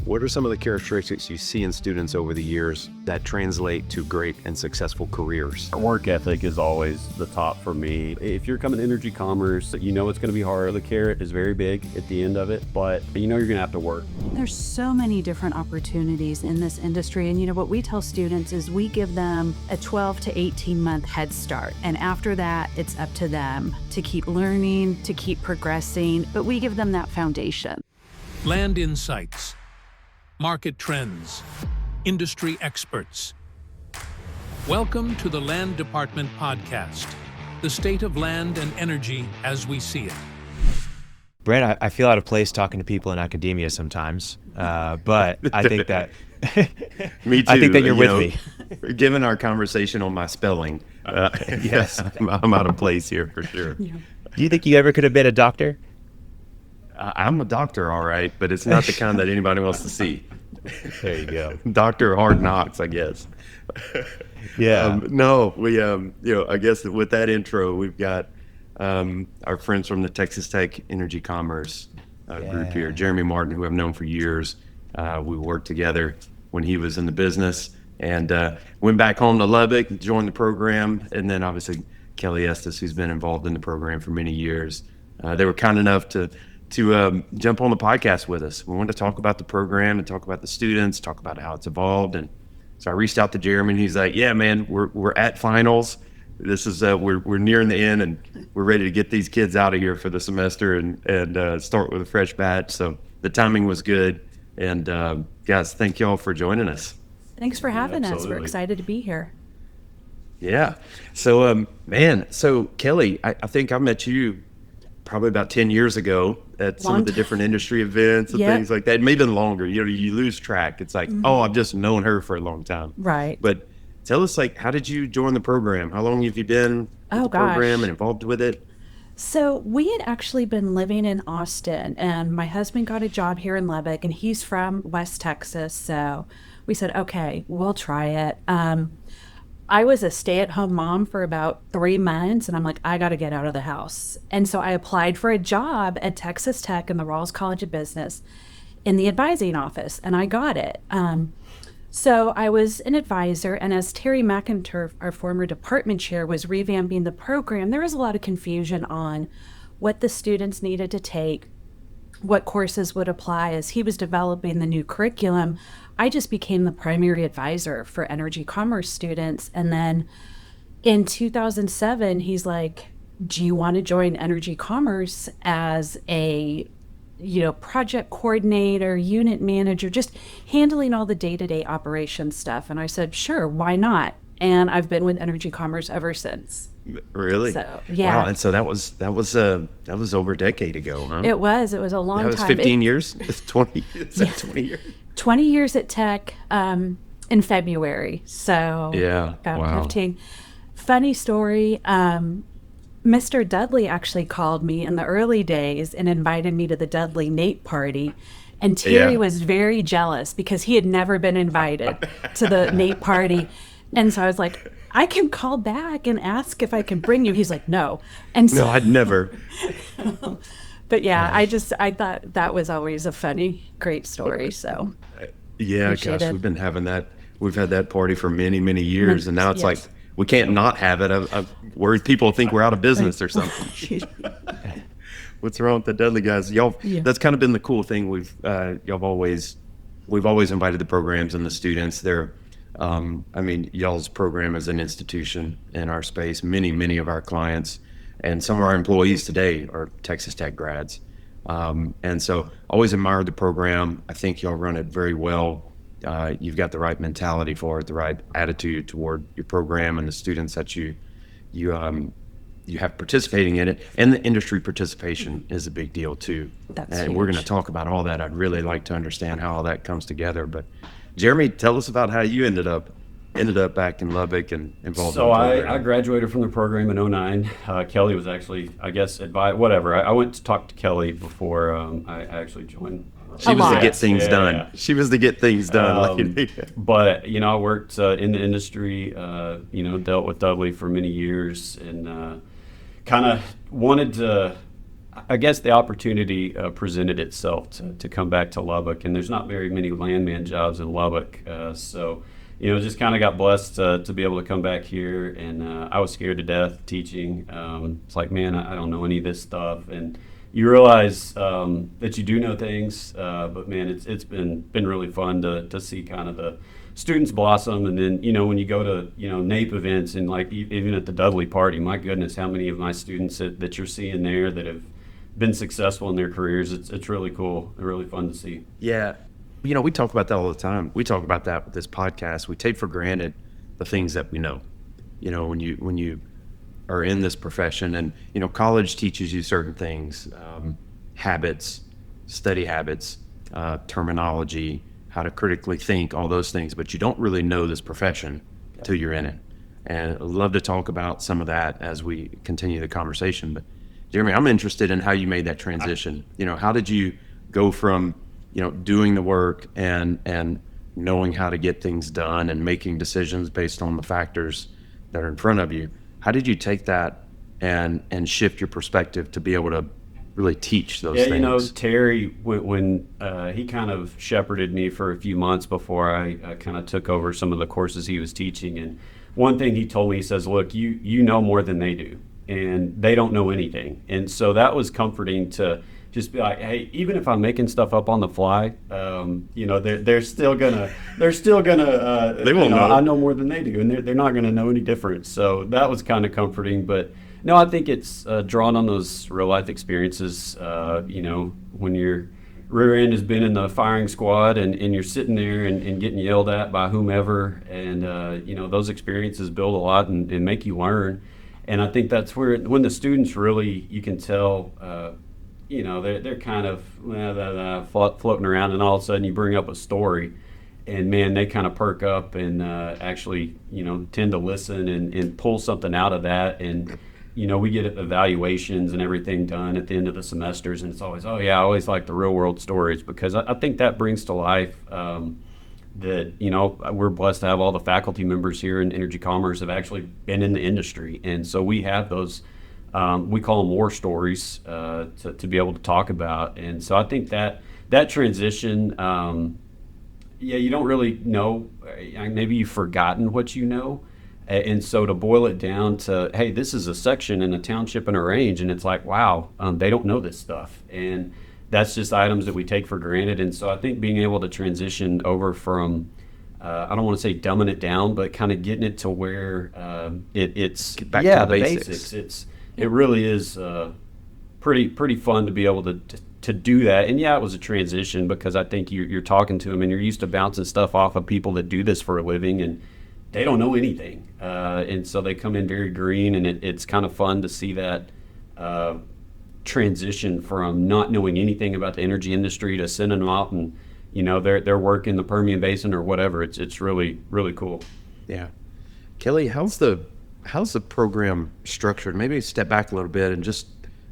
What are some of the characteristics you see in students over the years that translate to great and successful careers? Work ethic is always the top for me. If you're coming to energy commerce, you know it's going to be hard. The carrot is very big at the end of it, but you know you're going to have to work. There's so many different opportunities in this industry. And what we tell students is we give them a 12 to 18 month head start. And after that, it's up to them to keep learning, to keep progressing, but we give them that foundation. Land insights, market trends, industry experts. Welcome to the Land Department Podcast, the state of land and energy as we see it. Brent, I feel out of place talking to people in academia sometimes, but I think that Me too. I think that you're with me. Given our conversation on my spelling, yes, I'm out of place here for sure. Yeah. Do you think you ever could have been a doctor? I'm a doctor, all right, but it's not the kind that anybody wants to see. There you go. Doctor Hard Knocks, I guess. Yeah. No, we, I guess with that intro, we've got our friends from the Texas Tech Energy Commerce group here, Jeremy Martin, who I've known for years. We worked together when he was in the business and went back home to Lubbock, joined the program, and then obviously Kellie Estes, who's been involved in the program for many years. They were kind enough to jump on the podcast with us. We wanted to talk about the program and talk about the students, talk about how it's evolved. And so I reached out to Jeremy and he's like, yeah, man, we're at finals. This is, we're nearing the end and we're ready to get these kids out of here for the semester and start with a fresh batch. So the timing was good. And guys, thank y'all for joining us. Thanks for having us. We're Absolutely. excited to be here. Yeah. So, so Kellie, I think I met you probably about 10 years ago at some of the different industry events and things like that. Maybe longer. You lose track. It's like, oh, I've just known her for a long time. Right. But tell us, how did you join the program? How long have you been with the program and involved with it? So we had actually been living in Austin, and my husband got a job here in Lubbock, and he's from West Texas. So we said, okay, we'll try it. I was a stay-at-home mom for about 3 months, and I'm like, I got to get out of the house. And so I applied for a job at Texas Tech in the Rawls College of Business in the advising office, and I got it. So I was an advisor, and as Terry McInturf, our former department chair, was revamping the program, there was a lot of confusion on what the students needed to take, what courses would apply. As he was developing the new curriculum, I just became the primary advisor for energy commerce students. And then in 2007, he's like, do you want to join energy commerce as a project coordinator, unit manager, just handling all the day-to-day operation stuff? And I said, sure, why not? And I've been with energy commerce ever since. Really? So, yeah. Wow. And so that was over a decade ago, huh? It was a long time. That was 15 years? It's 20, is that 20 years? 20 years at Tech in February. So yeah, about wow. 15. Funny story. Mr. Dudley actually called me in the early days and invited me to the Dudley Nate party. And Terry was very jealous because he had never been invited to the Nate party. And so I was like, I can call back and ask if I can bring you. He's like, no. And so, No, I'd never. But yeah, I thought that was always a funny, great story. So Yeah, appreciate gosh, it. we've been having that. We've had that party for many, many years. And now it's like, we can't not have it. I'm worried people think we're out of business or something. What's wrong with the Dudley guys? Y'all, that's kind of been the cool thing. We've always invited the programs and the students. They're, y'all's program is an institution in our space. Many of our clients and some of our employees today are Texas Tech grads. And so always admired the program. I think y'all run it very well. You've got the right mentality for it, the right attitude toward your program and the students that you have participating in it, and the industry participation is a big deal too. And we're going to talk about all that. I'd really like to understand how all that comes together. But Jeremy, tell us about how you ended up back in Lubbock and involved in the program. I graduated from the program in 2009. Kellie was actually, I guess, whatever. I went to talk to Kellie before I actually joined. She was to get things done. Yeah. She was to get things done. But, I worked in the industry, dealt with Dudley for many years and kind of wanted to, I guess the opportunity presented itself to come back to Lubbock, and there's not very many landman jobs in Lubbock. So, just kind of got blessed to be able to come back here, and I was scared to death teaching. It's like, man, I don't know any of this stuff, and you realize that you do know things, but man, it's been really fun to see kind of the students blossom. And then when you go to NAPE events, and like even at the Dudley party, my goodness, how many of my students that you're seeing there that have been successful in their careers. It's really cool, really fun to see. Yeah, we talk about that all the time. We talk about that with this podcast. We take for granted the things that we know. When you are in this profession, and college teaches you certain things, habits, study habits, terminology, how to critically think, all those things, but you don't really know this profession till you're in it. And I'd love to talk about some of that as we continue the conversation. But Jeremy, I'm interested in how you made that transition. How did you go from doing the work and knowing how to get things done and making decisions based on the factors that are in front of you? How did you take that and shift your perspective to be able to really teach those things? Terry, when he kind of shepherded me for a few months before I kind of took over some of the courses he was teaching, and one thing he told me, he says, look, you know more than they do, and they don't know anything. And so that was comforting to just be like, hey, even if I'm making stuff up on the fly, they're still gonna they won't know. I know more than they do, and they're not gonna know any different. So that was kind of comforting. But no, I think it's drawn on those real life experiences. When your rear end has been in the firing squad, and you're sitting there and getting yelled at by whomever, and those experiences build a lot and make you learn. And I think that's where, when the students really, you can tell, they're kind of floating around, and all of a sudden you bring up a story, and man, they kind of perk up and actually, tend to listen and pull something out of that. And, we get evaluations and everything done at the end of the semesters, and it's always, oh yeah, I always like the real world stories, because I think that brings to life that, we're blessed to have all the faculty members here in energy commerce have actually been in the industry. And so we have those, we call them war stories, to be able to talk about. And so I think that transition, you don't really know, maybe you've forgotten what you know. And so to boil it down to, hey, this is a section in a township and a range, and it's like, wow, they don't know this stuff. And that's just items that we take for granted. And so I think being able to transition over from, I don't want to say dumbing it down, but kind of getting it to where it's get back to the basics. It really is pretty fun to be able to do that. And yeah, it was a transition, because I think you're talking to them, and you're used to bouncing stuff off of people that do this for a living, and they don't know anything. And so they come in very green, and it's kind of fun to see that transition from not knowing anything about the energy industry to sending them out, and their work in the Permian Basin or whatever. It's really, really cool. Yeah. Kellie, how's the program structured? Maybe step back a little bit and just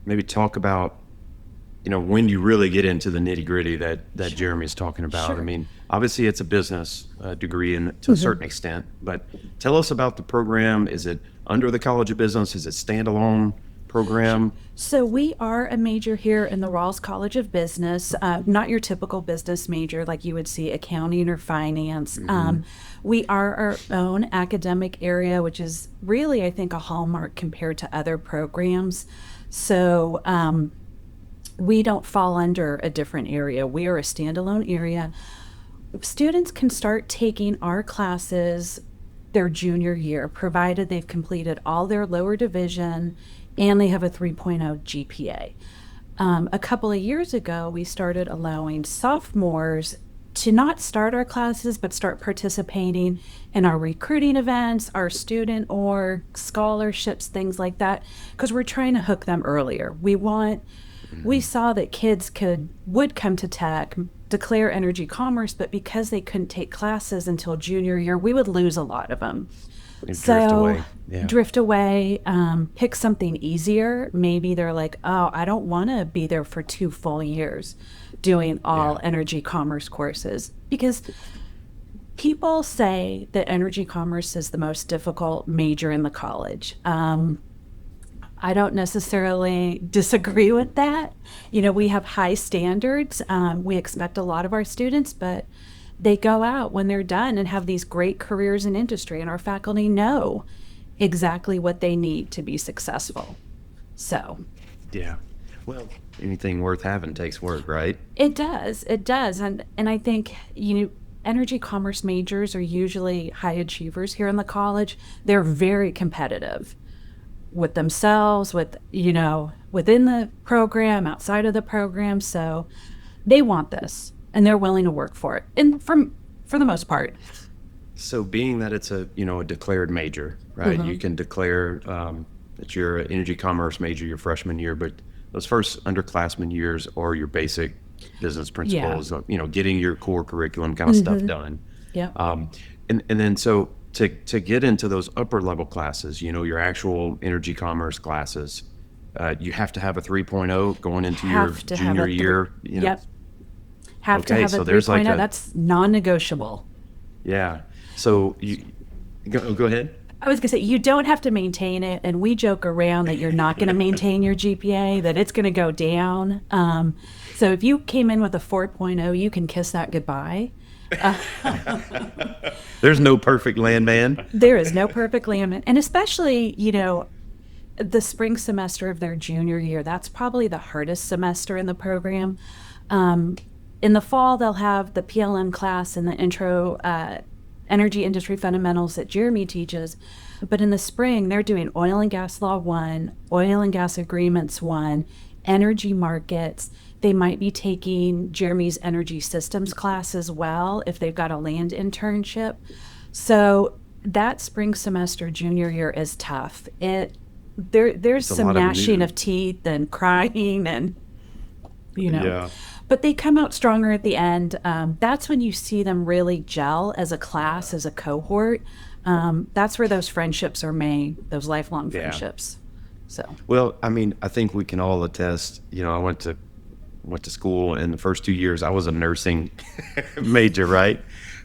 maybe talk about when you really get into the nitty gritty that Sure. Jeremy's talking about. Sure. I mean, obviously it's a business degree to a certain extent, but tell us about the program. Is it under the College of Business? Is it standalone program? So we are a major here in the Rawls College of Business, not your typical business major like you would see accounting or finance. We are our own academic area, which is really, I think, a hallmark compared to other programs. So we don't fall under a different area. We are a standalone area. Students can start taking our classes their junior year, provided they've completed all their lower division and they have a 3.0 GPA. A couple of years ago, we started allowing sophomores to not start our classes, but start participating in our recruiting events, our student or scholarships, things like that, because we're trying to hook them earlier. We saw that kids would come to tech, declare energy commerce, but because they couldn't take classes until junior year, we would lose a lot of them. Drift away, pick something easier. Maybe they're like, oh, I don't want to be there for 2 full years doing all energy commerce courses, because people say that energy commerce is the most difficult major in the college. I don't necessarily disagree with that. We have high standards. We expect a lot of our students, but they go out when they're done and have these great careers in industry, and our faculty know exactly what they need to be successful. So, Yeah. Well, anything worth having takes work, right? it does. It does. And I think, energy commerce majors are usually high achievers here in the college. They're very competitive with themselves, within the program, outside of the program. So they want this and they're willing to work for it. And for the most part. So being that it's a declared major, right? You can declare that you're an energy commerce major your freshman year, but those first underclassmen years are your basic business principles, getting your core curriculum kind of stuff done. Yeah. And then so to get into those upper level classes, your actual energy commerce classes, you have to have a 3.0 going into your junior year. Yep. Have to Okay, have so a there's 3.0. like That's non-negotiable. Yeah. So you go ahead. I was going to say, you don't have to maintain it, and we joke around that you're not going to maintain your GPA, that it's going to go down. So if you came in with a 4.0, you can kiss that goodbye. There's no perfect landman. There is no perfect landman. And especially, the spring semester of their junior year, that's probably the hardest semester in the program. In the fall, they'll have the PLM class and the intro energy industry fundamentals that Jeremy teaches. But in the spring, they're doing oil and gas law 1, oil and gas agreements 1, energy markets. They might be taking Jeremy's energy systems class as well if they've got a land internship. So that spring semester junior year is tough. There's some gnashing of teeth and crying and Yeah. But they come out stronger at the end. That's when you see them really gel as a class, as a cohort. That's where those friendships are made, those lifelong friendships. So. Well, I mean, I think we can all attest. I went to school, and the first 2 years I was a nursing major, right?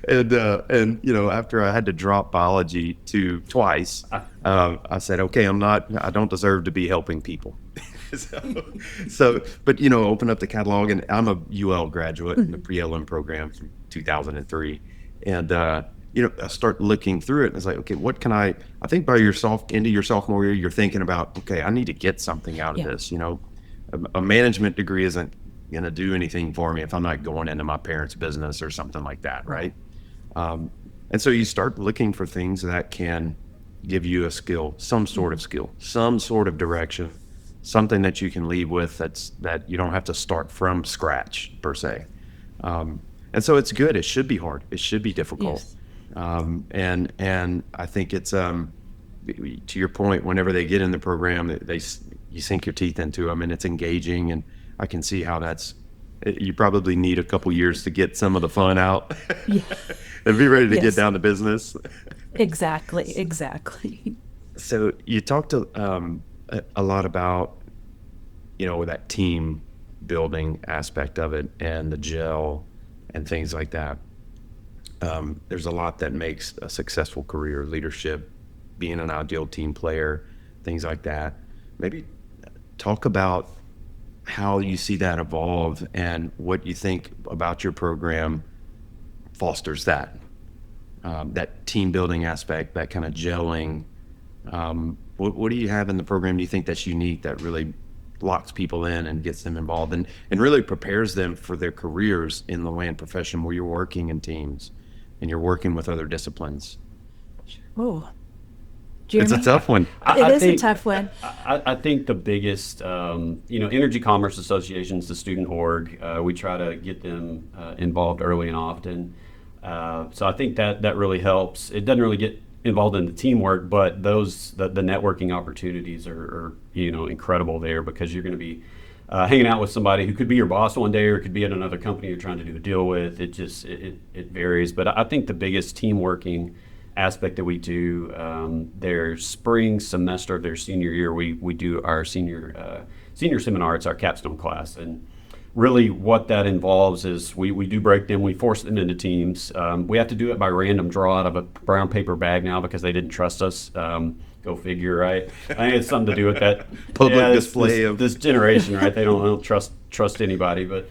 And after I had to drop biology twice, I said, okay, I don't deserve to be helping people. But open up the catalog, and I'm a UL graduate in the pre-LM program from 2003, and I start looking through it, and it's like, okay, what can I think by into your sophomore year, you're thinking about, okay, I need to get something out of this. A management degree isn't going to do anything for me if I'm not going into my parents' business or something like that, right? And so you start looking for things that can give you a skill, some sort of skill, some sort of direction, something that you can leave with that you don't have to start from scratch per se. And so it's good. It should be hard. It should be difficult. Yes. And I think it's to your point, whenever they get in the program, you sink your teeth into them, and it's engaging. And I can see how you probably need a couple years to get some of the fun out and be ready to get down to business. Exactly. So you talked a lot about, that team building aspect of it and the gel and things like that. There's a lot that makes a successful career: leadership, being an ideal team player, things like that. Maybe talk about how you see that evolve and what you think about your program fosters that team building aspect, that kind of gelling. What do you have in the program do you think that's unique, that really locks people in and gets them involved and really prepares them for their careers in the land profession, where you're working in teams and you're working with other disciplines? Oh, It's a tough one. It is a tough one. I think the biggest, Energy Commerce Association's the student org. We try to get them involved early and often. So I think that really helps. It doesn't really get involved in the teamwork, but the networking opportunities are incredible there, because you're going to be hanging out with somebody who could be your boss one day, or it could be at another company you're trying to do a deal with. It varies. But I think the biggest teamworking aspect that we do, their spring semester of their senior year, we do our senior seminar. It's our Capstone class, and really what that involves is we do break them, we force them into teams. We have to do it by random draw out of a brown paper bag now because they didn't trust us. Go figure, right? I think it's something to do with that Public display of this generation, right? They don't trust anybody, but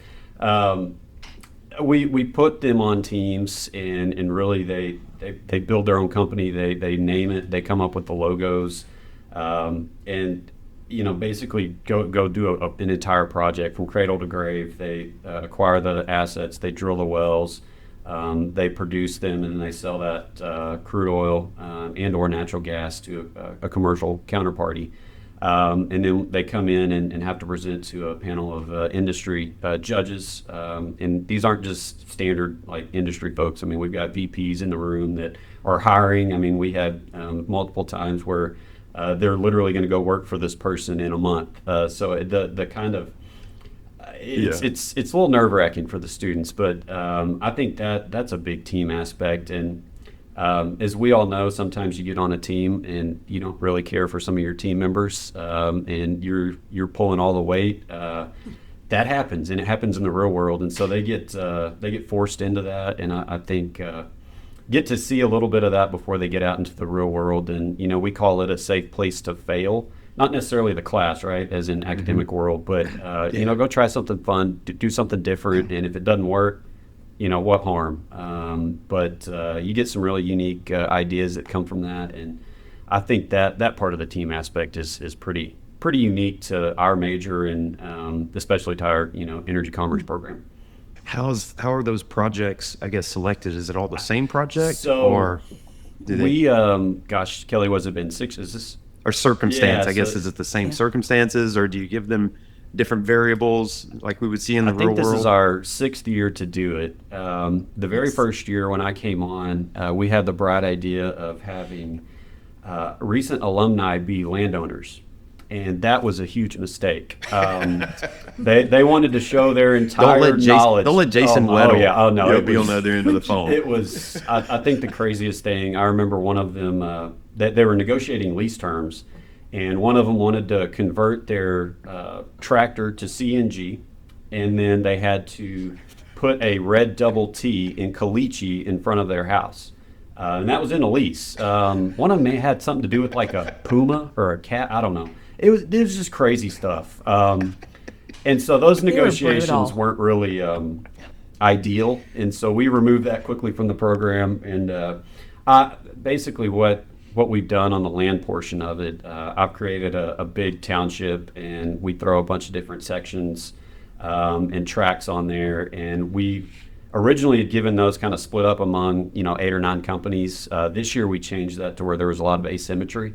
we put them on teams, and really they build their own company. They name it. They come up with the logos, and basically go do an entire project from cradle to grave. They acquire the assets, they drill the wells, they produce them, and they sell that crude oil and or natural gas to a commercial counterparty. And then they come in and have to present to a panel of industry judges. And these aren't just standard like industry folks. I mean, we've got VPs in the room that are hiring. I mean, we had multiple times where they're literally going to go work for this person in a month. So the kind of it's a little nerve wracking for the students, but I think that's a big team aspect. And as we all know, sometimes you get on a team and you don't really care for some of your team members, and you're pulling all the weight. That happens, and it happens in the real world. And so they get forced into that, and I think get to see a little bit of that before they get out into the real world. And we call it a safe place to fail. Not necessarily the class, right, as in academic world, but go try something fun, do something different, and if it doesn't work, what harm? But you get some really unique ideas that come from that, and I think that part of the team aspect is pretty unique to our major, and especially to our energy commerce program. How are those projects, I guess, selected? Is it all the same project? So or do they, Kellie, was it been 6? Is this? Or circumstance, Yeah, I guess, so is it the same circumstances, or do you give them different variables like we would see in the real world? I think this is our 6th year to do it. The very first year when I came on, we had the bright idea of having recent alumni be landowners. And that was a huge mistake. They wanted to show their entire knowledge. Don't let Jason Weddle. Oh, yeah. Oh, no. He'll be on the other end of the phone. It was, I think, the craziest thing. I remember one of them, they were negotiating lease terms, and one of them wanted to convert their tractor to CNG, and then they had to put a red double T in caliche in front of their house. And that was in a lease. One of them may have had something to do with like a puma or a cat. I don't know. It was just crazy stuff. And so those negotiations weren't really ideal. And so we removed that quickly from the program. And basically what we've done on the land portion of it, I've created a big township, and we throw a bunch of different sections and tracks on there. And we originally had given those kind of split up among 8 or 9 companies. This year we changed that to where there was a lot of asymmetry.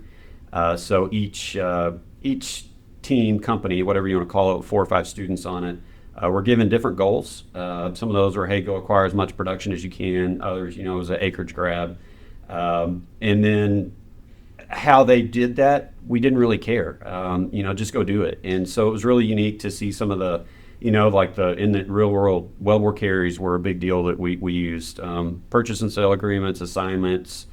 So each team, company, whatever you want to call it, with 4 or 5 students on it, we're given different goals. Some of those were, hey, go acquire as much production as you can. Others, it was an acreage grab. And then how they did that, we didn't really care. Just go do it. And so it was really unique to see some of the, like in the real world, wellbore carries were a big deal that we used. Purchase and sale agreements, assignments,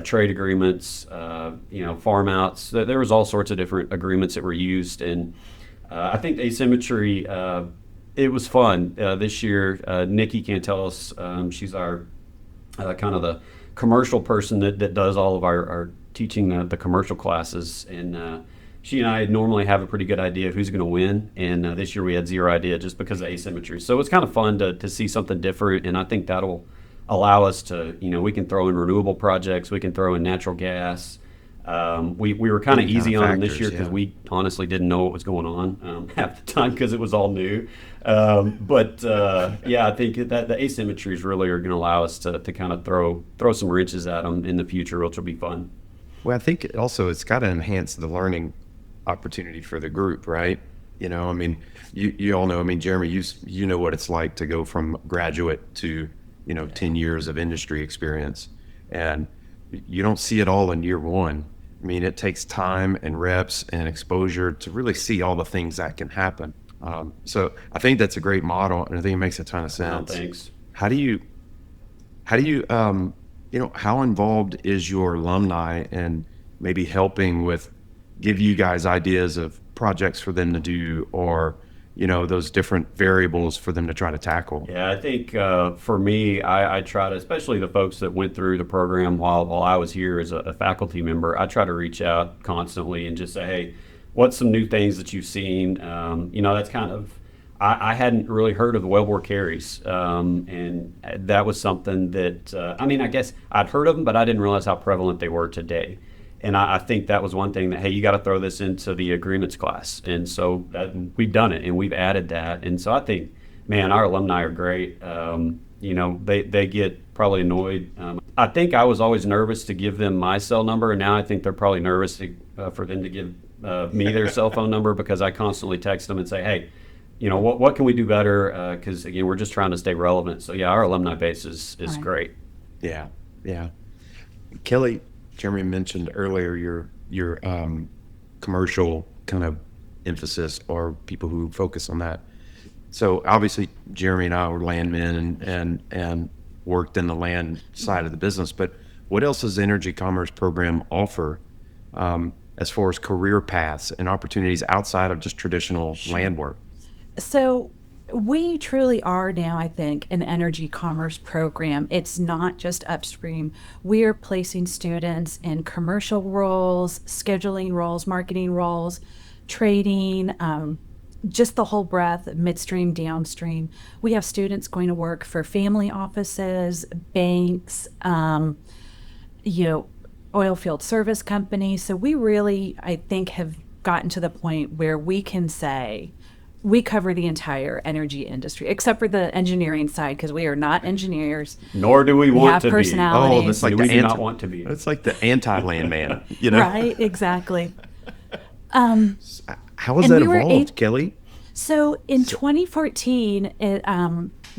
trade agreements, farm outs. There was all sorts of different agreements that were used. And I think asymmetry, it was fun. This year, Nikki Cantelis, she's our kind of the commercial person that does all of our teaching the commercial classes. And she and I normally have a pretty good idea of who's going to win. And this year we had zero idea just because of asymmetry. So it's kind of fun to see something different. And I think that'll allow us to, we can throw in renewable projects, we can throw in natural gas. We were kind of easy on them this year because we honestly didn't know what was going on half the time because it was all new. But I think that the asymmetries really are going to allow us to kind of throw some wrenches at them in the future, which will be fun. Well, I think also it's got to enhance the learning opportunity for the group, right? You all know, Jeremy, you know what it's like to go from graduate to 10 years of industry experience, and you don't see it all in year one. It takes time and reps and exposure to really see all the things that can happen. So I think that's a great model, and I think it makes a ton of sense. Oh, thanks. How do you how involved is your alumni in maybe helping with give you guys ideas of projects for them to do, or those different variables for them to try to tackle? Yeah, I think for me, I try to, especially the folks that went through the program while I was here as a faculty member, I try to reach out constantly and just say, hey, what's some new things that you've seen? That's kind of, I hadn't really heard of the wellbore carries, and that was something that, I guess I'd heard of them, but I didn't realize how prevalent they were today. And I think that was one thing that, hey, you got to throw this into the agreements class. And so we've done it and we've added that. And so I think, man, our alumni are great. They get probably annoyed. I think I was always nervous to give them my cell number. And now I think they're probably nervous for them to give me their cell phone number, because I constantly text them and say, hey, what can we do better? Because, again, we're just trying to stay relevant. So, yeah, our alumni base is Right. great. Yeah. Kellie, Jeremy mentioned earlier your commercial kind of emphasis, or people who focus on that. So obviously Jeremy and I were landmen and worked in the land side of the business, but what else does the Energy Commerce program offer as far as career paths and opportunities outside of just traditional land work? So we truly are now, I think, an energy commerce program. It's not just upstream. We're placing students in commercial roles, scheduling roles, marketing roles, trading, just the whole breadth, midstream, downstream. We have students going to work for family offices, banks, oil field service companies. So we really, I think, have gotten to the point where we can say, we cover the entire energy industry, except for the engineering side, because we are not engineers. Nor do we want have to personalities. Oh, that's like we the do not want to be. It's like the anti-landman, Right, exactly. How has And that we were evolved, Kellie? So in 2014,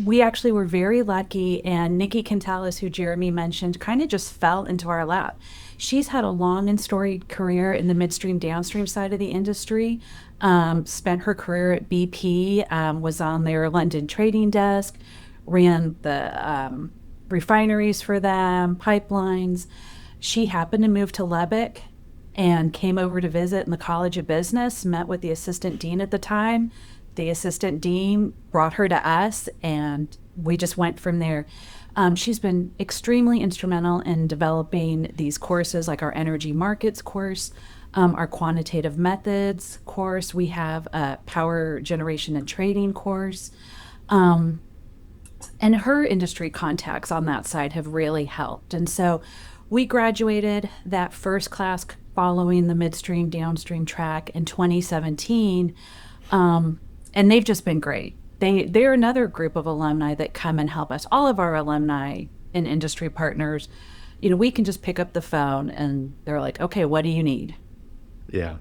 we actually were very lucky, and Nikki Cantalis, who Jeremy mentioned, kind of just fell into our lap. She's had a long and storied career in the midstream, downstream side of the industry. Spent her career at BP, was on their London trading desk, ran the refineries for them, pipelines. She happened to move to Lubbock and came over to visit in the College of Business, met with the assistant dean at the time. The assistant dean brought her to us, and we just went from there. She's been extremely instrumental in developing these courses, like our energy markets course, our quantitative methods course. We have a power generation and trading course. And her industry contacts on that side have really helped. And so we graduated that first class following the midstream, downstream track in 2017. And they've just been great. They're another group of alumni that come and help us. All of our alumni and industry partners, we can just pick up the phone and they're like, okay, what do you need? Yeah.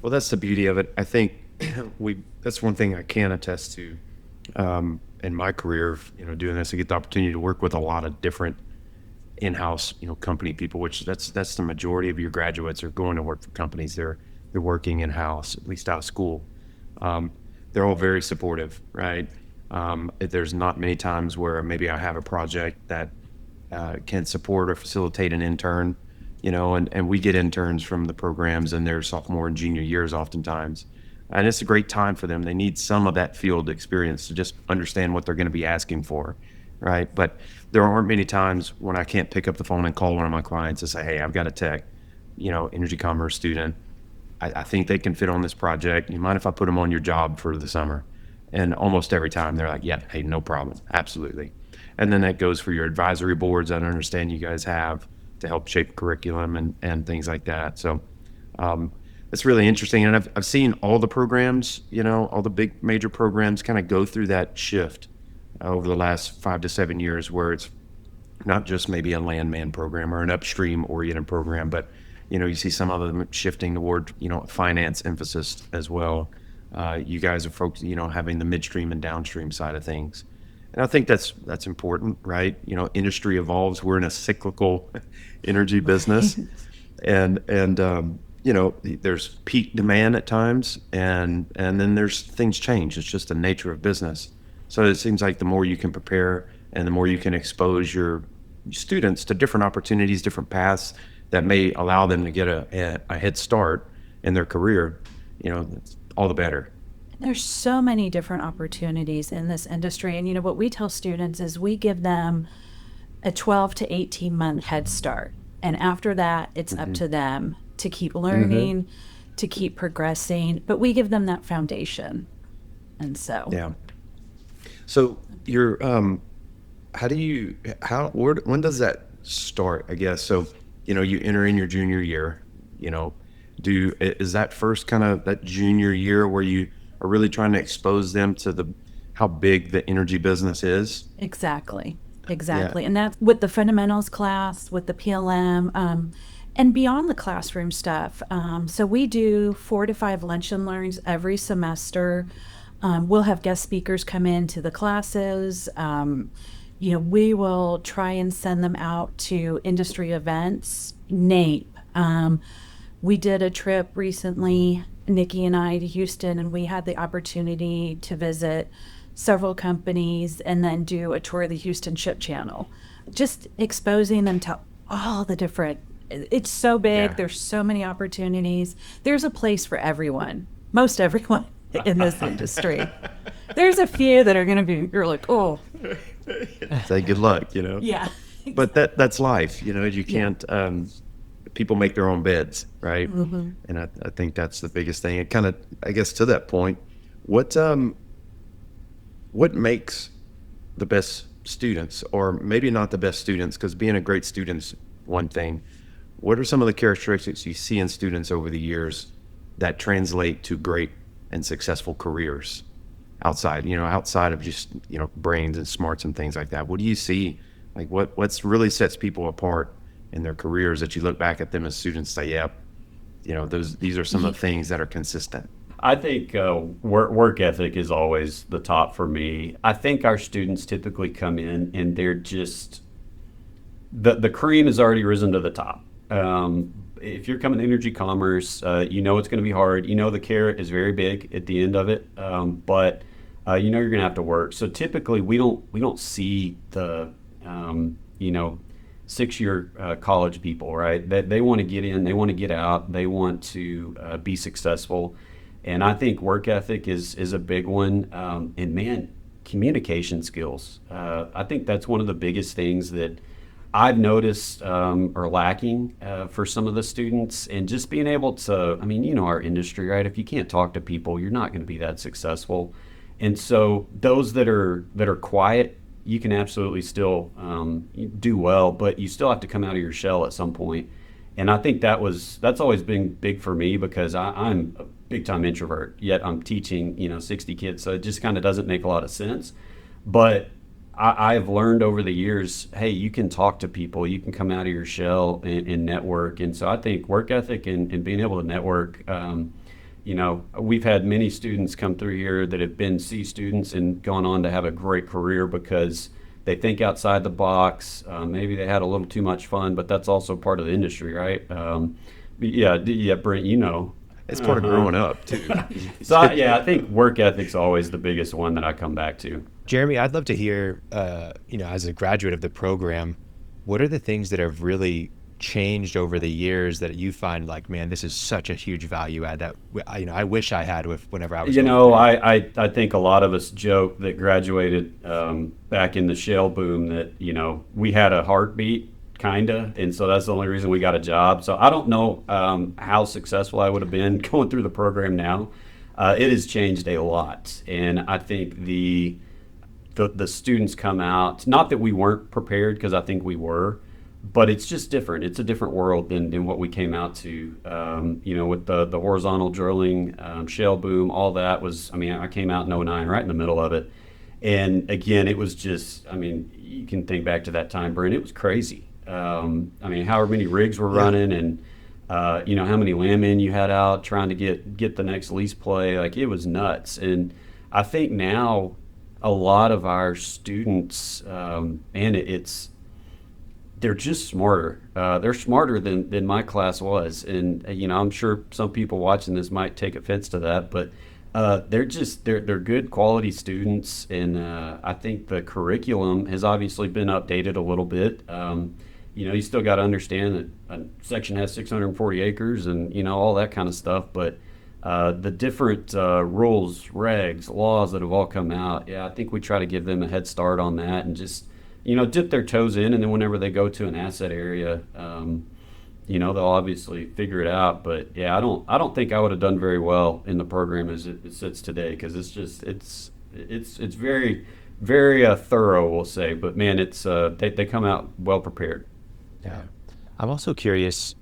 Well, that's the beauty of it. I think that's one thing I can attest to in my career, doing this. I get the opportunity to work with a lot of different in-house, company people, which that's the majority of your graduates are going to work for companies. They're working in-house, at least out of school. They're all very supportive, right? There's not many times where maybe I have a project that can support or facilitate an intern, and we get interns from the programs in their sophomore and junior years oftentimes. And it's a great time for them. They need some of that field experience to just understand what they're going to be asking for, right? But there aren't many times when I can't pick up the phone and call one of my clients and say, hey, I've got a tech, energy commerce student. I think they can fit on this project. You mind if I put them on your job for the summer? And almost every time they're like, yeah, hey, no problem. Absolutely. And then that goes for your advisory boards I understand you guys have to help shape curriculum and things like that. So it's really interesting. And I've seen all the programs, all the big major programs kind of go through that shift over the last 5 to 7 years, where it's not just maybe a landman program or an upstream oriented program, but you see some of them shifting toward, finance emphasis as well. You guys are folks, having the midstream and downstream side of things. And I think that's important, right? Industry evolves. We're in a cyclical energy business. and there's peak demand at times, and then there's things change. It's just the nature of business. So it seems like the more you can prepare and the more you can expose your students to different opportunities, different paths that may allow them to get a head start in their career, all the better. There's so many different opportunities in this industry. And, what we tell students is we give them a 12 to 18 month head start. And after that, it's up to them to keep learning, to keep progressing. But we give them that foundation. And so. Yeah. So you're, when does that start, I guess? So, you enter in your junior year, is that first kind of that junior year where you are really trying to expose them to how big the energy business is? Exactly. Yeah. And that's with the fundamentals class, with the PLM, and beyond the classroom stuff. So we do 4 to 5 lunch and learns every semester. We'll have guest speakers come into the classes. We will try and send them out to industry events, NAPE. We did a trip recently, Nikki and I, to Houston, and we had the opportunity to visit several companies and then do a tour of the Houston Ship Channel, just exposing them to all the different, it's so big, there's so many opportunities. There's a place for everyone, most everyone in this industry. There's a few that are going to be, you're like, oh. Say good luck, Yeah. But that's life, you can't, people make their own beds, right? And I think that's the biggest thing. It kind of, I guess, to that point, what makes the best students, or maybe not the best students, because being a great student is one thing. What are some of the characteristics you see in students over the years that translate to great and successful careers outside of just, brains and smarts and things like that? What do you see? Like what's really sets people apart in their careers that you look back at them as students and say, these are some of the things that are consistent? I think work ethic is always the top for me. I think our students typically come in and they're just, the cream has already risen to the top. If you're coming to energy commerce, it's going to be hard. The carrot is very big at the end of it, but you're going to have to work. So typically we don't see the 6-year college people, right? They want to get in, they want to get out, they want to be successful. And I think work ethic is a big one. And man, communication skills. I think that's one of the biggest things that I've noticed are lacking for some of the students. And just being able to, our industry, right? If you can't talk to people, you're not going to be that successful. And so those that are quiet, you can absolutely still do well, but you still have to come out of your shell at some point. And I think that's always been big for me, because I'm a big time introvert, yet I'm teaching 60 kids, so it just kind of doesn't make a lot of sense. But I've learned over the years, hey, you can talk to people, you can come out of your shell and network. And so I think work ethic and being able to network, we've had many students come through here that have been C students and gone on to have a great career because they think outside the box. Maybe they had a little too much fun, but that's also part of the industry, right? Yeah, Brent, It's part of growing up too. So I think work ethic's always the biggest one that I come back to. Jeremy, I'd love to hear, as a graduate of the program, what are the things that have really changed over the years that you find like, man, this is such a huge value add that I wish I had whenever I was. I think a lot of us joke that graduated back in the shale boom that we had a heartbeat kinda, and so that's the only reason we got a job. So I don't know how successful I would have been going through the program now. It has changed a lot, and I think the students come out, not that we weren't prepared, because I think we were, but it's just different. It's a different world than what we came out to, with the horizontal drilling, shale boom, all that was, I came out in 2009, right in the middle of it. And again, it was just, you can think back to that time, Brent, it was crazy. However many rigs were running and, how many landmen you had out trying to get the next lease play, like it was nuts. And I think now a lot of our students, they're just smarter. They're smarter than my class was. And, I'm sure some people watching this might take offense to that, but they're good quality students. And I think the curriculum has obviously been updated a little bit. You still got to understand that a section has 640 acres and, all that kind of stuff. But the different rules, regs, laws that have all come out. Yeah, I think we try to give them a head start on that and just, dip their toes in. And then whenever they go to an asset area, they'll obviously figure it out. But yeah, I don't think I would have done very well in the program as it sits today, because it's very, very thorough, we'll say. But man, it's they come out well prepared. Yeah. I'm also curious,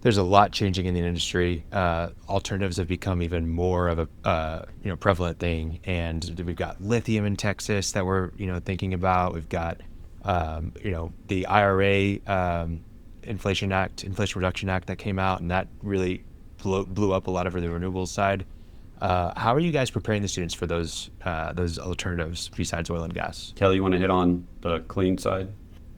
there's a lot changing in the industry. Alternatives have become even more of a prevalent thing, and we've got lithium in Texas that we're thinking about. We've got the IRA, Inflation Reduction Act that came out, and that really blew up a lot of the renewables side. How are you guys preparing the students for those alternatives besides oil and gas? Kellie, you want to hit on the clean side?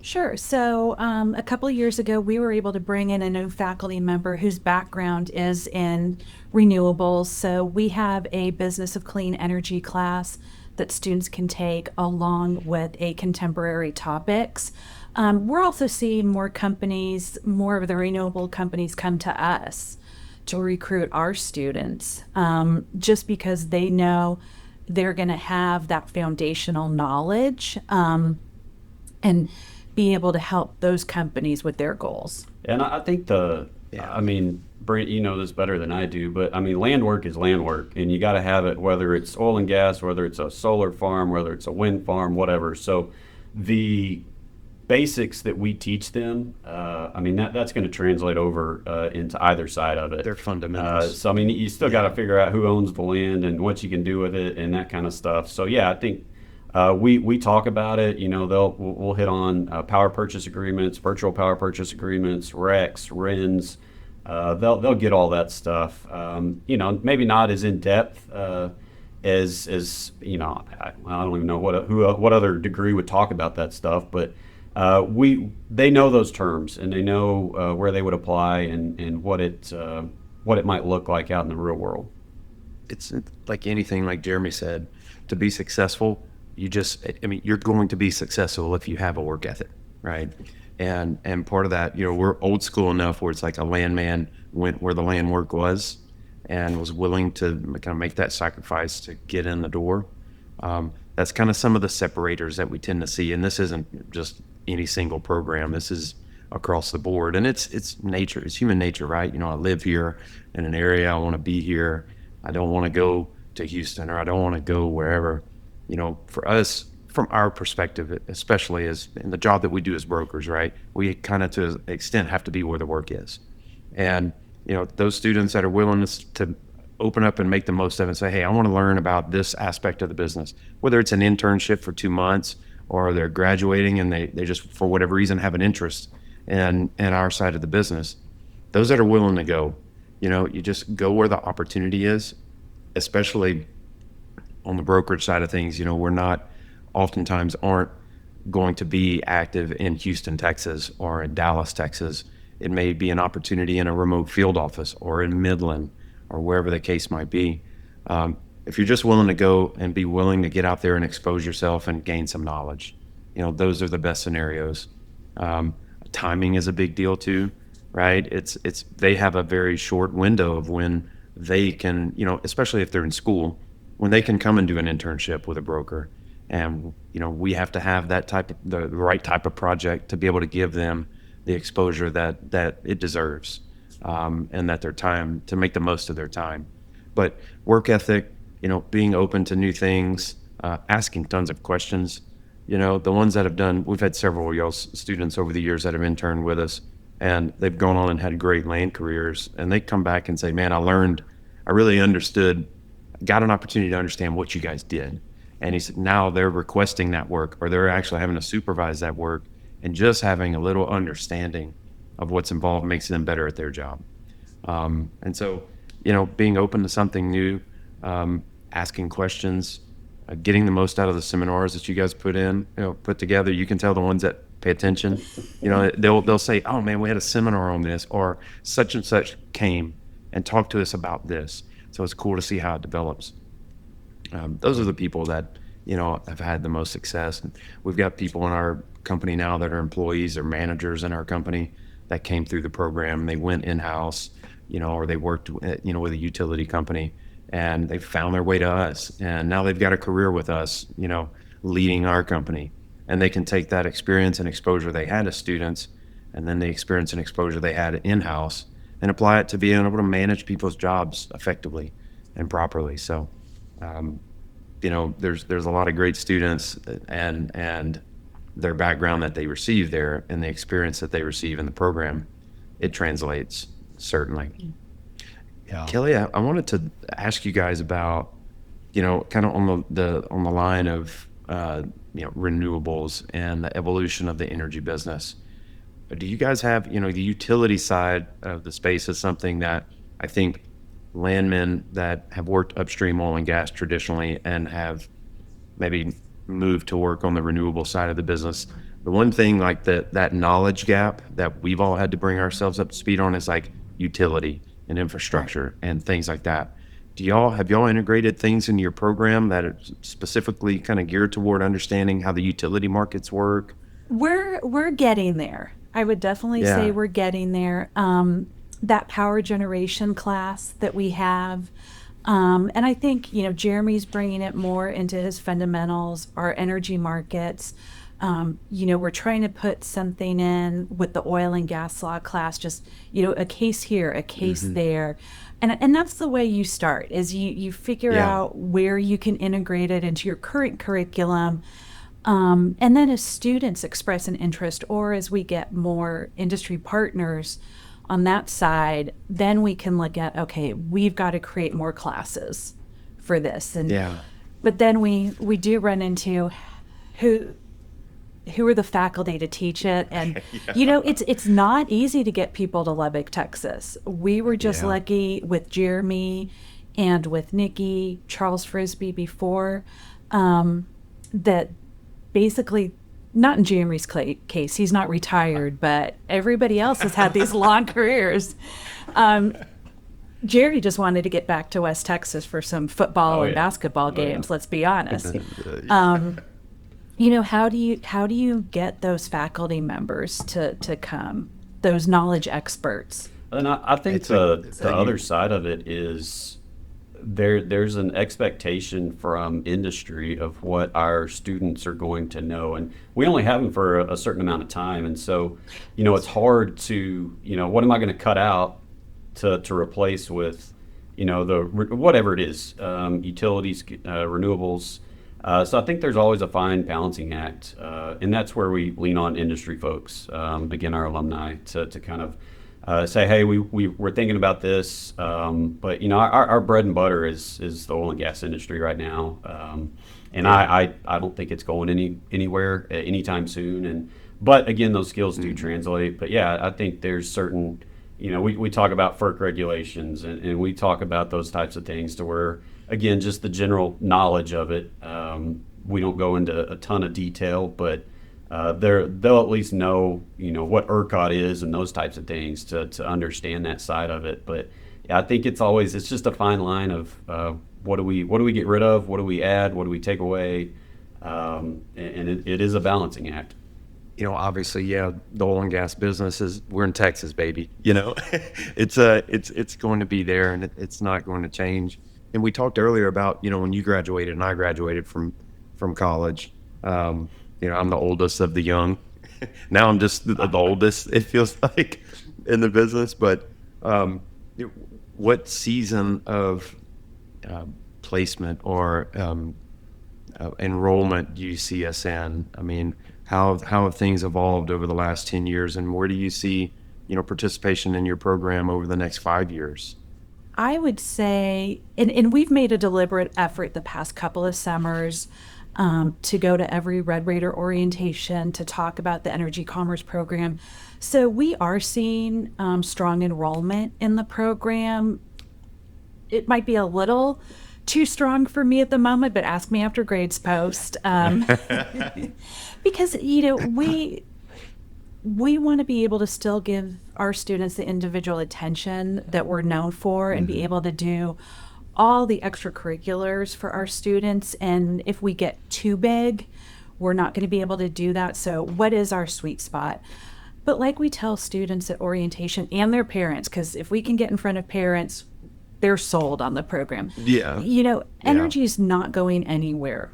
Sure. So a couple of years ago, we were able to bring in a new faculty member whose background is in renewables. So we have a Business of Clean Energy class that students can take along with a contemporary topics. We're also seeing more of the renewable companies come to us to recruit our students, just because they know they're going to have that foundational knowledge and be able to help those companies with their goals. And I think Brent, you know this better than I do, but land work is land work, and you got to have it, whether it's oil and gas, whether it's a solar farm, whether it's a wind farm, whatever. So the basics that we teach them, that's going to translate over into either side of it. They're fundamentals. You still got to figure out who owns the land and what you can do with it and that kind of stuff. So yeah, I think we talk about it. We'll hit on power purchase agreements, virtual power purchase agreements, RECs, RINs. They'll get all that stuff. Maybe not as in depth as I don't even know what other degree would talk about that stuff, but they know those terms, and they know where they would apply and what it might look like out in the real world. It's like anything, like Jeremy said, to be successful, you're going to be successful if you have a work ethic, right? And part of that, we're old school enough where it's like a landman went where the land work was and was willing to kind of make that sacrifice to get in the door. That's kind of some of the separators that we tend to see. And this isn't just any single program. This is across the board. And it's nature. It's human nature, right? I live here in an area. I want to be here. I don't want to go to Houston, or I don't want to go wherever. For us, from our perspective, especially as in the job that we do as brokers, right? We kind of, to an extent, have to be where the work is. And, those students that are willing to open up and make the most of it and say, hey, I want to learn about this aspect of the business, whether it's an internship for 2 months or they're graduating and they just, for whatever reason, have an interest in our side of the business. Those that are willing to go, you just go where the opportunity is, especially on the brokerage side of things. We're oftentimes aren't going to be active in Houston, Texas, or in Dallas, Texas. It may be an opportunity in a remote field office or in Midland or wherever the case might be. If you're just willing to go and be willing to get out there and expose yourself and gain some knowledge, those are the best scenarios. Timing is a big deal too, right? They have a very short window of when they can, especially if they're in school, when they can come and do an internship with a broker. And, we have to have the right type of project to be able to give them the exposure that it deserves, and that their time, to make the most of their time. But work ethic, being open to new things, asking tons of questions. The ones that have done, we've had several of y'all students over the years that have interned with us, and they've gone on and had great land careers, and they come back and say, man, I really understood, got an opportunity to understand what you guys did. And he said, now they're requesting that work, or they're actually having to supervise that work, and just having a little understanding of what's involved makes them better at their job. And so, being open to something new, asking questions, getting the most out of the seminars that you guys put together. You can tell the ones that pay attention, they'll say, oh man, we had a seminar on this, or such and such came and talked to us about this. So it's cool to see how it develops. Those are the people that, have had the most success. And we've got people in our company now that are employees or managers in our company that came through the program. They went in-house, or they worked, with a utility company, and they found their way to us, and now they've got a career with us, leading our company, and they can take that experience and exposure they had as students, and then the experience and exposure they had in-house, and apply it to being able to manage people's jobs effectively and properly. So, there's a lot of great students, and their background that they receive there and the experience that they receive in the program, it translates certainly. Yeah. Kellie, I wanted to ask you guys about, kind of on the line of renewables and the evolution of the energy business. Do you guys have, the utility side of the space is something that I think landmen that have worked upstream oil and gas traditionally and have maybe moved to work on the renewable side of the business. The one thing like that knowledge gap that we've all had to bring ourselves up to speed on is like utility and infrastructure and things like that. Have y'all integrated things in your program that are specifically kind of geared toward understanding how the utility markets work? We're getting there. I would definitely say we're getting there. That power generation class that we have, and I think Jeremy's bringing it more into his fundamentals, our energy markets. We're trying to put something in with the oil and gas law class, just a case here, a case there, and that's the way you start. Is you figure out where you can integrate it into your current curriculum. And then as students express an interest, or as we get more industry partners on that side, then we can look at, okay, we've got to create more classes for this. But then we do run into who are the faculty to teach it. And, it's not easy to get people to Lubbock, Texas. We were just lucky with Jeremy and with Nikki, Charles Frisbee before, that basically, not in Jeremy's case, he's not retired, but everybody else has had these long careers. Jerry just wanted to get back to West Texas for some football and basketball games, let's be honest. How do you get those faculty members to come, those knowledge experts? And I think the other side of it is there's an expectation from industry of what our students are going to know, and we only have them for a certain amount of time, and so it's hard to what am I going to cut out to replace with whatever it is, utilities, renewables. So I think there's always a fine balancing act, and that's where we lean on industry folks, again, our alumni, to kind of say, hey, we're thinking about this, but our bread and butter is the oil and gas industry right now, and I don't think it's going anywhere anytime soon. But again, those skills do translate. But I think there's certain, we talk about FERC regulations, and we talk about those types of things to where, again, just the general knowledge of it. We don't go into a ton of detail, but they'll at least know, what ERCOT is and those types of things to understand that side of it. But I think it's just a fine line of what do we get rid of, what do we add, what do we take away, and it is a balancing act. Obviously, the oil and gas business we're in Texas, baby. It's going to be there, and it's not going to change. And we talked earlier about, when you graduated and I graduated from college. I'm the oldest of the young. Now I'm just the oldest, it feels like, in the business. But what season of placement or enrollment do you see us in? I mean, how have things evolved over the last 10 years, and where do you see, participation in your program over the next 5 years? I would say, and we've made a deliberate effort the past couple of summers to go to every Red Raider orientation to talk about the Energy Commerce program. So we are seeing strong enrollment in the program. It might be a little too strong for me at the moment, but ask me after grades post. Because, we want to be able to still give our students the individual attention that we're known for, and be able to do all the extracurriculars for our students. And if we get too big, we're not going to be able to do that. So what is our sweet spot? But like we tell students at orientation and their parents, because if we can get in front of parents, they're sold on the program. Yeah. Energy is not going anywhere.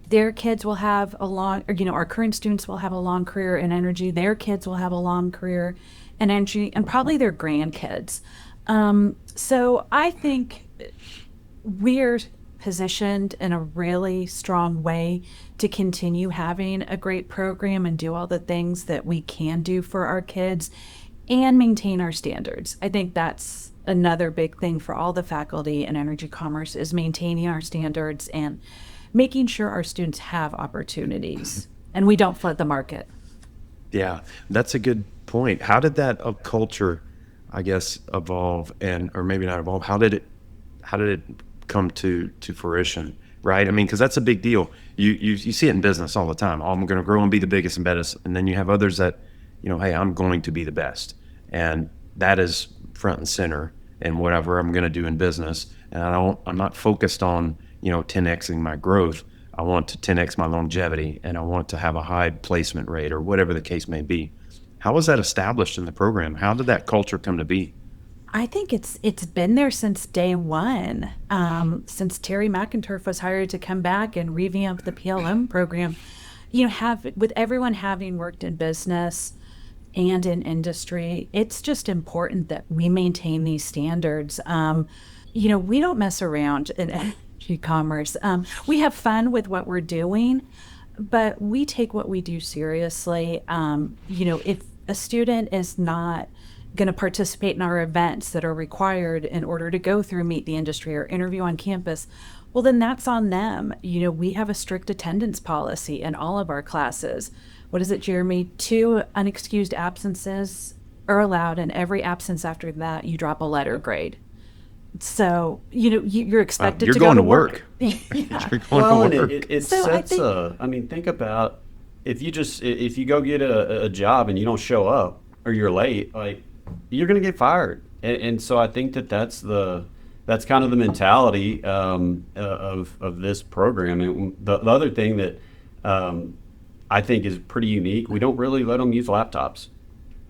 Their kids will have our current students will have a long career in energy. Their kids will have a long career in energy, and probably their grandkids. So I think we're positioned in a really strong way to continue having a great program and do all the things that we can do for our kids and maintain our standards. I think that's another big thing for all the faculty in energy commerce, is maintaining our standards and making sure our students have opportunities and we don't flood the market. Yeah, that's a good point. How did that culture, I guess, evolve, or maybe not evolve? How did it come to fruition? Right? I mean, because that's a big deal. You see it in business all the time. Oh, I'm going to grow and be the biggest and best, and then you have others that, hey, I'm going to be the best, and that is front and center in whatever I'm going to do in business. And I'm not focused on 10xing my growth. I want to 10x my longevity, and I want to have a high placement rate, or whatever the case may be. How was that established in the program? How did that culture come to be? I think it's been there since day one. Since Terry McInturf was hired to come back and revamp the PLM program, with everyone having worked in business and in industry, it's just important that we maintain these standards. We don't mess around in energy commerce. We have fun with what we're doing, but we take what we do seriously. If a student is not going to participate in our events that are required in order to go through Meet the Industry or interview on campus, well, then that's on them. We have a strict attendance policy in all of our classes. What is it, Jeremy? 2 unexcused absences are allowed, and every absence after that, you drop a letter grade. So, you're expected to go to work. You're going Well, to and work. it sets think about if you go get a job and you don't show up or you're late, like, you're going to get fired. And so I think that's kind of the mentality of this program. And the other thing that I think is pretty unique, we don't really let them use laptops.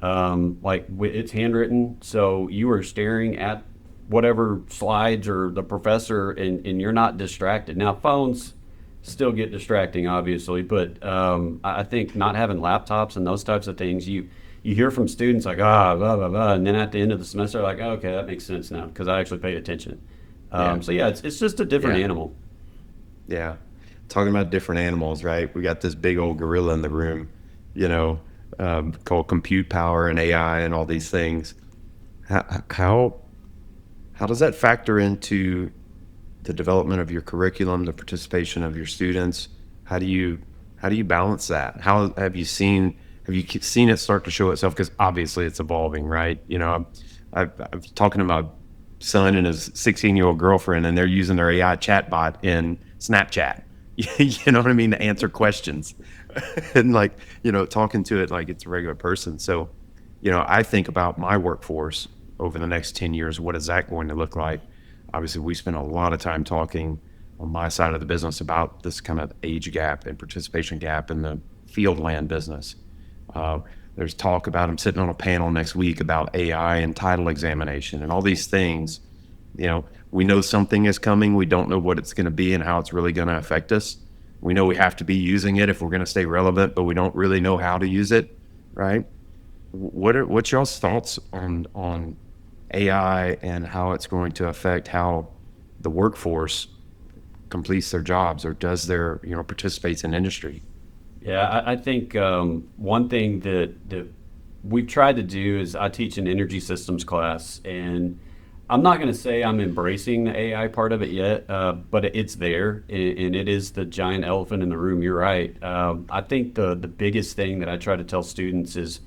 It's handwritten, so you are staring at whatever slides or the professor, and you're not distracted. Now, phones still get distracting, obviously, but I think not having laptops and those types of things, you hear from students like, blah, blah, blah, and then at the end of the semester, like, oh, okay, that makes sense now because I actually paid attention. So yeah, it's just a different animal. Yeah. Talking about different animals, right? We got this big old gorilla in the room, called compute power and AI and all these things. How does that factor into the development of your curriculum, the participation of your students? How do you balance that? How have you seen it start to show itself? Because obviously it's evolving, right? I'm talking to my son and his 16-year-old girlfriend, and they're using their AI chatbot in Snapchat. You know what I mean? To answer questions and talking to it like it's a regular person. So, I think about my workforce over the next 10 years. What is that going to look like? Obviously, we spend a lot of time talking on my side of the business about this kind of age gap and participation gap in the field land business. There's talk about, I'm sitting on a panel next week about AI and title examination and all these things. We know something is coming. We don't know what it's going to be and how it's really going to affect us. We know we have to be using it if we're going to stay relevant, but we don't really know how to use it, right? What's y'all's thoughts on AI and how it's going to affect how the workforce completes their jobs or does participates in industry? Yeah, I think one thing that we've tried to do is I teach an energy systems class, and I'm not going to say I'm embracing the AI part of it yet, but it's there, and it is the giant elephant in the room. You're right. I think the biggest thing that I try to tell students is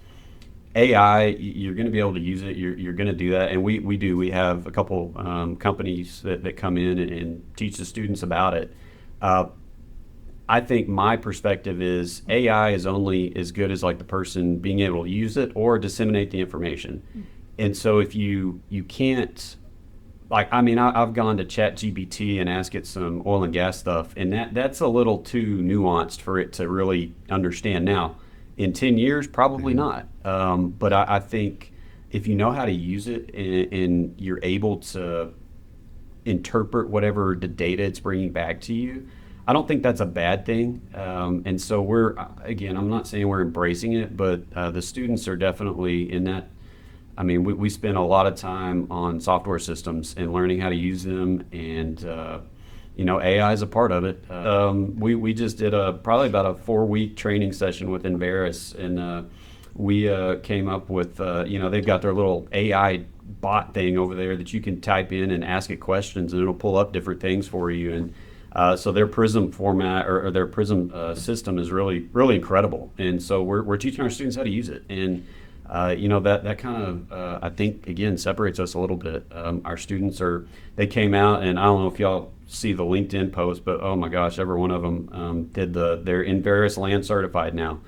AI, you're going to be able to use it. You're going to do that, and we do. We have a couple companies that come in and teach the students about it. I think my perspective is AI is only as good as the person being able to use it or disseminate the information. And so if you can't, I've gone to ChatGPT and asked it some oil and gas stuff, and that's a little too nuanced for it to really understand. Now, In 10 years, probably not. But I think if you know how to use it and you're able to interpret whatever the data it's bringing back to you, I don't think that's a bad thing. And so I'm not saying we're embracing it, but the students are definitely in that. I mean, we spend a lot of time on software systems and learning how to use them, and AI is a part of it. We just did probably about a 4-week training session with Enrollment, and we came up with they've got their little AI bot thing over there that you can type in and ask it questions, and it'll pull up different things for you. And so their Prism format or their Prism system is really, really incredible. And so we're teaching our students how to use it. And that kind of I think again separates us a little bit. Our students they came out, and I don't know if y'all see the LinkedIn post, but oh my gosh, every one of them they're Enrollment land certified now.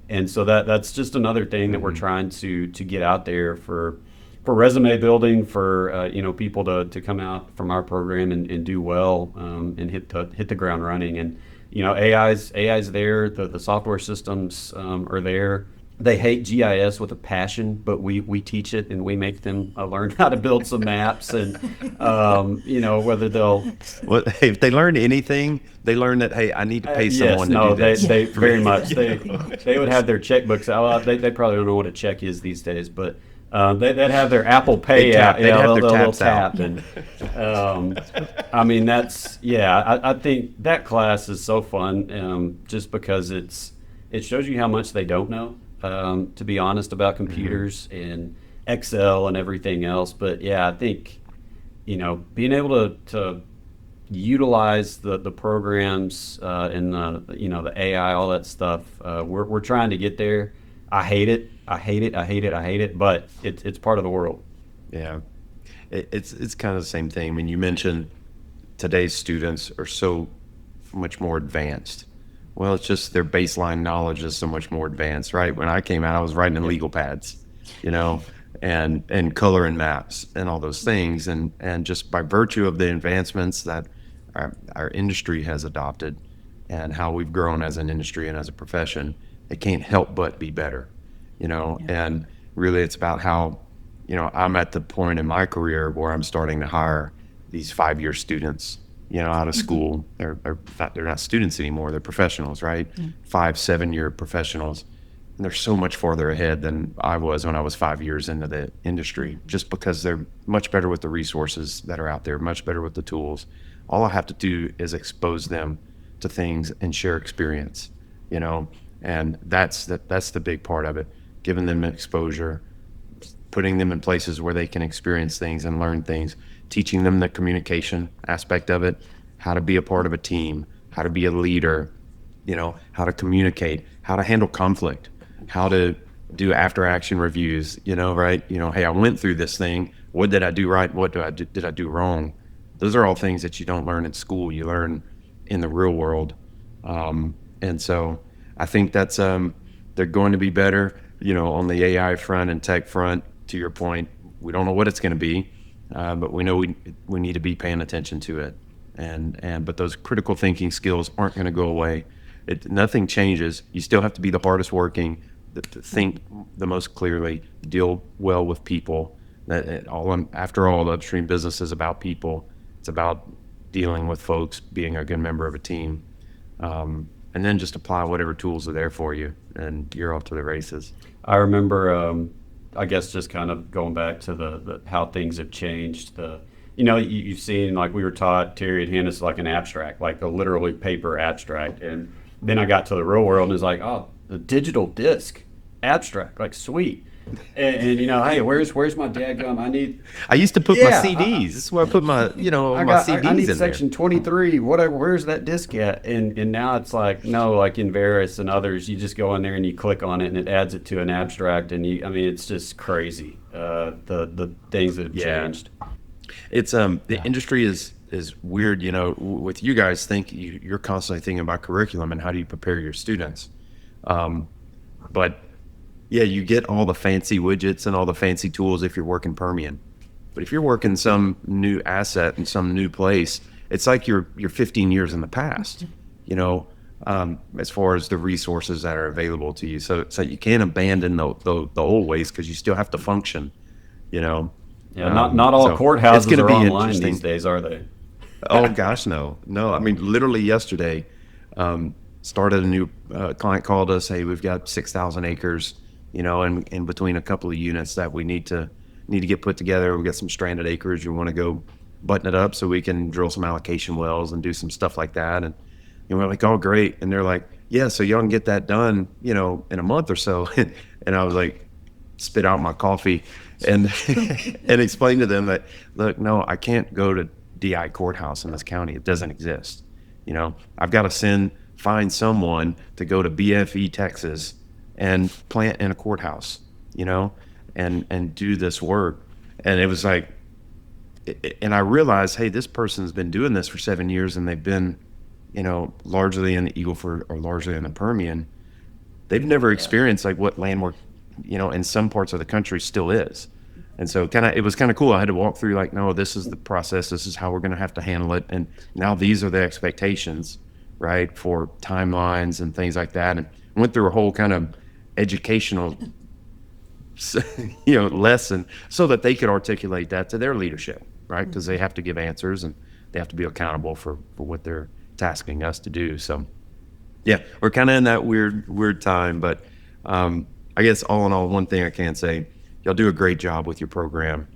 And so that's just another thing that we're trying to get out there for resume building, for people to come out from our program and do well, and hit the ground running. And AI's there, the software systems are there. They hate GIS with a passion, but we teach it, and we make them learn how to build some maps, and whether they'll. Well, hey, if they learn anything, they learn that hey, I need to pay someone to do this. They very much they would have their checkbooks out. They probably don't know what a check is these days, but they'd have their Apple Pay out. They'd have their taps tap, out. and I mean I think that class is so fun, just because it shows you how much they don't know. To be honest, about computers and Excel and everything else. But yeah, I think, being able to utilize the programs and the AI, all that stuff, we're trying to get there. I hate it, but it's part of the world. Yeah, it's kind of the same thing. I mean, you mentioned today's students are so much more advanced. Well, it's just their baseline knowledge is so much more advanced, right? When I came out, I was writing in legal pads, and coloring maps and all those things. And just by virtue of the advancements that our industry has adopted and how we've grown as an industry and as a profession, it can't help but be better, And really it's about how, I'm at the point in my career where I'm starting to hire these 5-year students, out of school. They're not students anymore. They're professionals, right? 5-7-year professionals. And they're so much farther ahead than I was when I was 5 years into the industry, just because they're much better with the resources that are out there, much better with the tools. All I have to do is expose them to things and share experience, and that's the big part of it, giving them exposure, putting them in places where they can experience things and learn things, teaching them the communication aspect of it, how to be a part of a team, how to be a leader, how to communicate, how to handle conflict, how to do after action reviews, right? Hey, I went through this thing. What did I do right? What did I do wrong? Those are all things that you don't learn in school. You learn in the real world. And so I think that's, they're going to be better, on the AI front and tech front. To your point, we don't know what it's going to be. But we know we need to be paying attention to it, but those critical thinking skills aren't going to go away. Nothing changes. You still have to be the hardest working, to think the most clearly, deal well with people. After all, the upstream business is about people. It's about dealing with folks, being a good member of a team, and then just apply whatever tools are there for you, and you're off to the races. I remember. I guess just kind of going back to the how things have changed. You've seen, like we were taught, Terry had handed us like an abstract, like a literally paper abstract. And then I got to the real world and it's like, oh, the digital disc abstract, like sweet. And hey, where's my dadgum? I used to put my CDs. This is where I put my, my CDs I need in section there. 23, whatever. Where's that disc at? And now it's like, no, like in Veris and others, you just go in there and you click on it and it adds it to an abstract. And it's just crazy. The things that have changed. It's the industry is weird. With you guys, you're constantly thinking about curriculum and how do you prepare your students, but. Yeah, you get all the fancy widgets and all the fancy tools if you're working Permian. But if you're working some new asset in some new place, it's like you're 15 years in the past. as far as the resources that are available to you. So you can't abandon the old ways, because you still have to function, you know. Yeah, not all so it's courthouses gonna are be online interesting. these days, are they? Oh gosh, no. I mean, literally yesterday, started a new client called us. Hey, we've got 6,000 acres, you know, and in between a couple of units that we need to get put together. We've got some stranded acres. You want to go button it up so we can drill some allocation wells and do some stuff like that. And we're like, oh, great. And they're like, yeah, so y'all can get that done, you know, in a month or so. And I was like, spit out my coffee and and explain to them that, look, no, I can't go to DI courthouse in this county. It doesn't exist. You know, I've got to find someone to go to BFE, Texas, and plant in a courthouse, you know, and do this work. And it was like, and I realized, hey, this person's been doing this for 7 years, and they've been, you know, largely in the Eagle Ford or largely in the Permian. They've never experienced like what land work, you know, in some parts of the country still is. And so it was kind of cool. I had to walk through like, no, this is the process. This is how we're going to have to handle it. And now these are the expectations, right, for timelines and things like that. And went through a whole kind of educational, you know, lesson so that they could articulate that to their leadership, right? Because they have to give answers and they have to be accountable for what they're tasking us to do. So yeah, we're kind of in that weird time, but I guess all in all, one thing I can say, y'all do a great job with your program.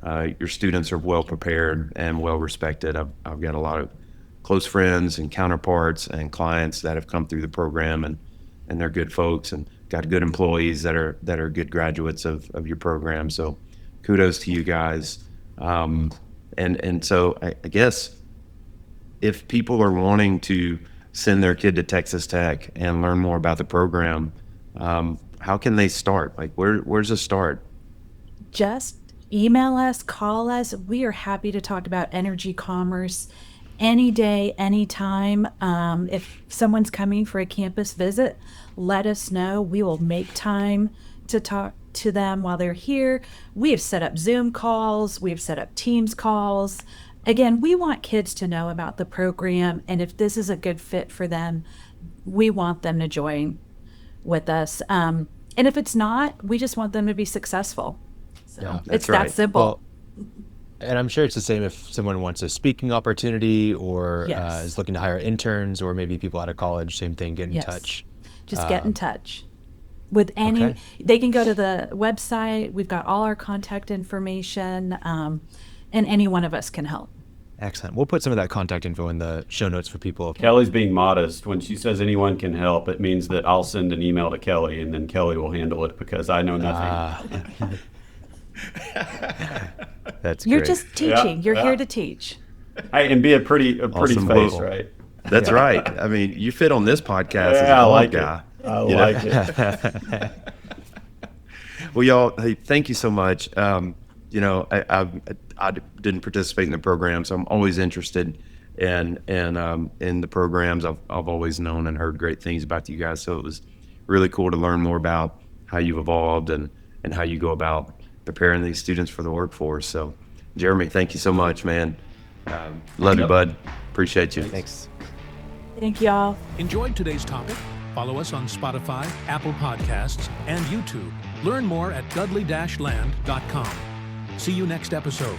Your students are well prepared and well respected. I've got a lot of close friends and counterparts and clients that have come through the program, and they're good folks, and got good employees that are good graduates of your program. So kudos to you guys. And so I guess if people are wanting to send their kid to Texas Tech and learn more about the program, how can they start? Like, where's the start? Just email us, call us. We are happy to talk about energy commerce any day, anytime. If someone's coming for a campus visit, let us know. We will make time to talk to them while they're here. We have set up Zoom calls. We've set up Teams calls. Again, we want kids to know about the program, and if this is a good fit for them, we want them to join with us. And if it's not, we just want them to be successful. So Yeah, it's right. that simple. Well, and I'm sure it's the same if someone wants a speaking opportunity or Yes. is looking to hire interns, or maybe people out of college, same thing, get in Yes. touch. Just get in touch with any, Okay. they can go to the website. We've got all our contact information, and any one of us can help. Excellent. We'll put some of that contact info in the show notes for people. Kelly's being modest. When she says anyone can help, it means that I'll send an email to Kelly, and then Kelly will handle it because I know nothing. That's You're great. just teaching. You're yeah. here to teach. Hey, and be a pretty Awesome. face, Well, right? That's right. I mean, you fit on this podcast as a Yeah, I bald like guy. it. I you know? like it. Well, y'all, hey, thank you so much. You know, I didn't participate in the program, so I'm always interested in the programs. I've always known and heard great things about you guys, so it was really cool to learn more about how you've evolved and how you go about preparing these students for the workforce. So, Jeremy, thank you so much, man. Love you, Yep. bud. Appreciate you. Thanks. Thank y'all. Enjoyed today's topic? Follow us on Spotify, Apple Podcasts, and YouTube. Learn more at dudley-land.com. See you next episode.